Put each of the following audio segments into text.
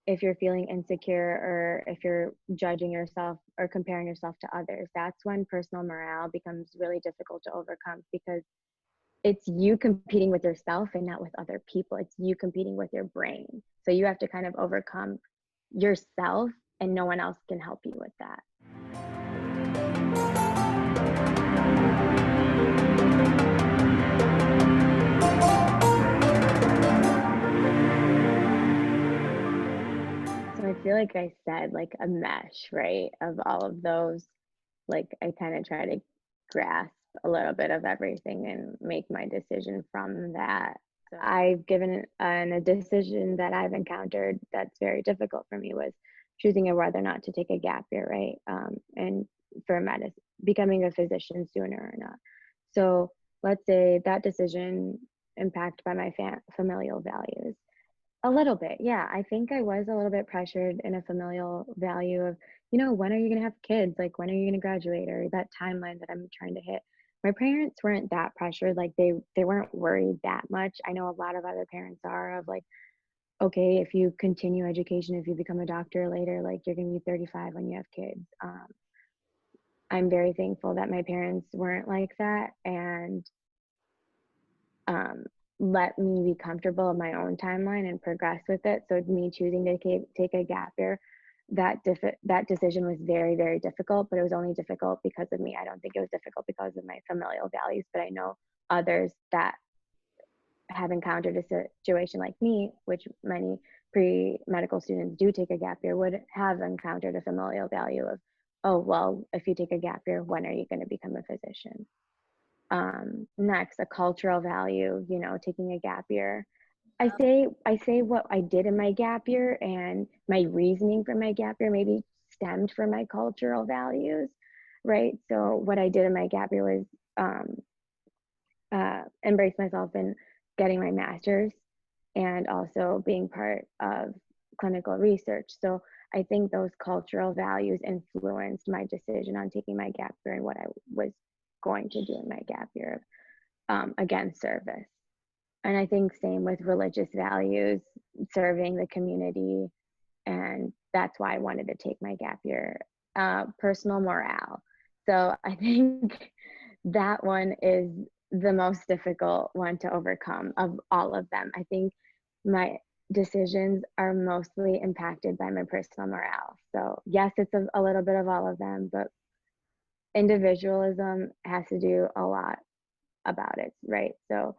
if you're feeling insecure or if you're judging yourself or comparing yourself to others, that's when personal morale becomes really difficult to overcome, because it's you competing with yourself and not with other people. It's you competing with your brain. So you have to kind of overcome yourself, and no one else can help you with that. So I feel like I said, like, a mesh, right, of all of those. Like, I kind of try to grasp a little bit of everything and make my decision from that. So I've given a decision that I've encountered that's very difficult for me was choosing whether or not to take a gap year, right? And for medicine, becoming a physician sooner or not. So let's say that decision impacted by my familial values. A little bit, yeah. I think I was a little bit pressured in a familial value of, when are you going to have kids? Like, when are you going to graduate? Or that timeline that I'm trying to hit. My parents weren't that pressured. Like, they weren't worried that much. I know a lot of other parents are of like, okay, if you continue education, if you become a doctor later, like you're going to be 35 when you have kids. I'm very thankful that my parents weren't like that, and um, let me be comfortable in my own timeline and progress with it. So me choosing to take a gap year, that decision was very, very difficult, but it was only difficult because of me. I don't think it was difficult because of my familial values, but I know others that have encountered a situation like me, which many pre-medical students do take a gap year, would have encountered a familial value of, oh, well, if you take a gap year, when are you going to become a physician? Next, a cultural value, taking a gap year. I say what I did in my gap year, and my reasoning for my gap year maybe stemmed from my cultural values, right? So what I did in my gap year was embrace myself in getting my master's and also being part of clinical research. So I think those cultural values influenced my decision on taking my gap year and what I was going to do in my gap year. Again, service. And I think same with religious values, serving the community. And that's why I wanted to take my gap year. Personal morale. So I think that one is the most difficult one to overcome of all of them. I think my decisions are mostly impacted by my personal morale. So yes, it's a little bit of all of them, but individualism has to do a lot about it, right? So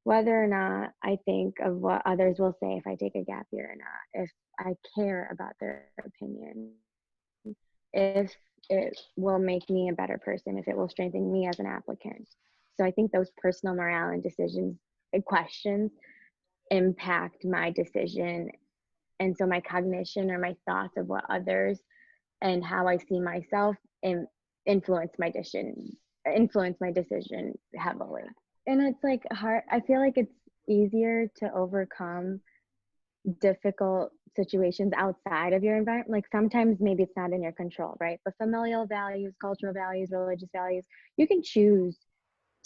whether or not I think of what others will say if I take a gap year or not, if I care about their opinion, if it will make me a better person, if it will strengthen me as an applicant. So I think those personal morale and decisions and questions impact my decision. And so my cognition or my thoughts of what others and how I see myself influence my decision heavily. And it's like hard. I feel like it's easier to overcome difficult situations outside of your environment. Like sometimes maybe it's not in your control, right? But familial values, cultural values, religious values, you can choose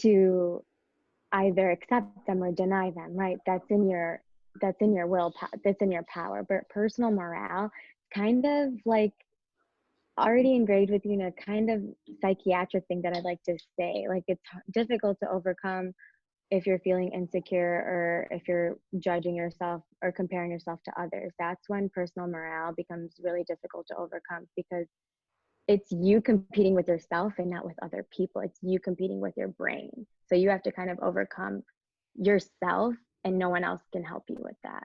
to either accept them or deny them, right? That's in your will, that's in your power. But personal morale kind of like already engraved with you in a kind of psychiatric thing that I'd like to say. Like it's difficult to overcome if you're feeling insecure or if you're judging yourself or comparing yourself to others. That's when personal morale becomes really difficult to overcome, because it's you competing with yourself and not with other people. It's you competing with your brain. So you have to kind of overcome yourself, and no one else can help you with that.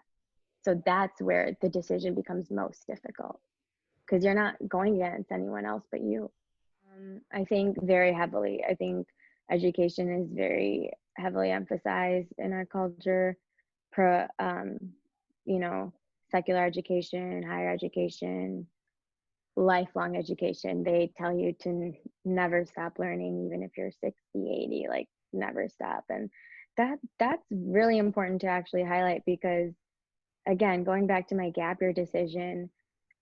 So that's where the decision becomes most difficult, because you're not going against anyone else but you. I think very heavily. I think education is very heavily emphasized in our culture. Pro, you know, secular education, higher education, lifelong education. They tell you to never stop learning, even if you're 60, 80, like never stop. And that's really important to actually highlight, because again, going back to my gap year decision,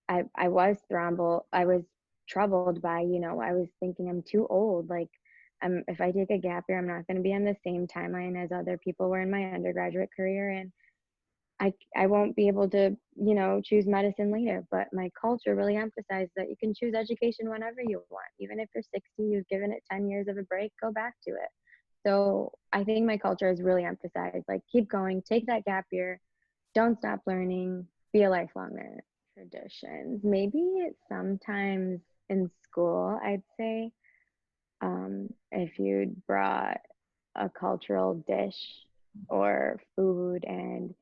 I was troubled by, I was thinking I'm too old. Like, if I take a gap year, I'm not going to be on the same timeline as other people were in my undergraduate career. And I won't be able to, choose medicine later, but my culture really emphasized that you can choose education whenever you want. Even if you're 60, you've given it 10 years of a break, go back to it. So I think my culture has really emphasized like keep going, take that gap year, don't stop learning, be a lifelong learner. Traditions. Maybe it's sometimes in school, I'd say, if you'd brought a cultural dish or food and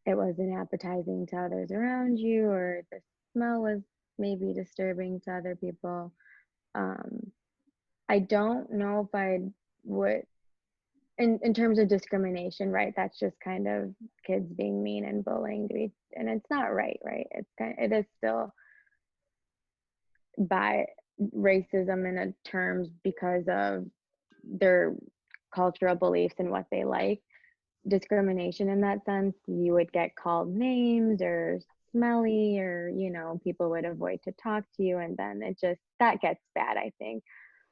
it wasn't appetizing to others around you, or the smell was maybe disturbing to other people. Um, I don't know if I would, in terms of discrimination, right? That's just kind of kids being mean and bullying to each, and it's not right, right? It is still by racism in a terms because of their cultural beliefs and what they like. Discrimination in that sense, you would get called names or smelly, or people would avoid to talk to you, and then it just that gets bad, I think.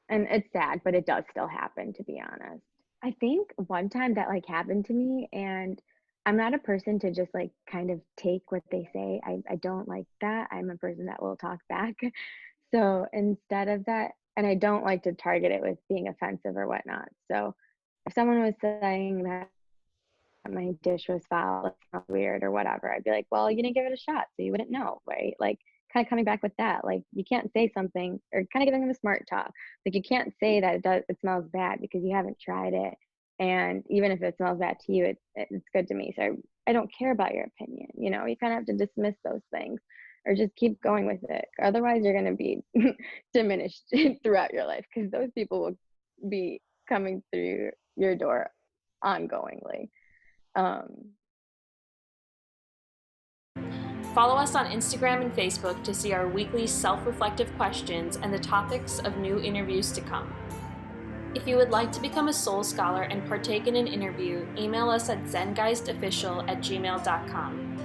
And it's sad, but it does still happen, to be honest. I think one time that like happened to me, and I'm not a person to just like kind of take what they say. I don't like that. I'm a person that will talk back. So instead of that, and I don't like to target it with being offensive or whatnot. So if someone was saying that my dish was foul, it smelled weird or whatever, I'd be like, well, you didn't give it a shot, so you wouldn't know, right? Like, kind of coming back with that, like, you can't say something, or kind of giving them a smart talk. Like, you can't say that it smells bad because you haven't tried it. And even if it smells bad to you, it's good to me. So I don't care about your opinion. You kind of have to dismiss those things or just keep going with it. Otherwise, you're going to be diminished throughout your life because those people will be coming through your door ongoingly. Um, Follow us on Instagram and Facebook to see our weekly self-reflective questions and the topics of new interviews to come. If you would like to become a Soul Scholar and partake in an interview, email us at zengeistaofficial@gmail.com.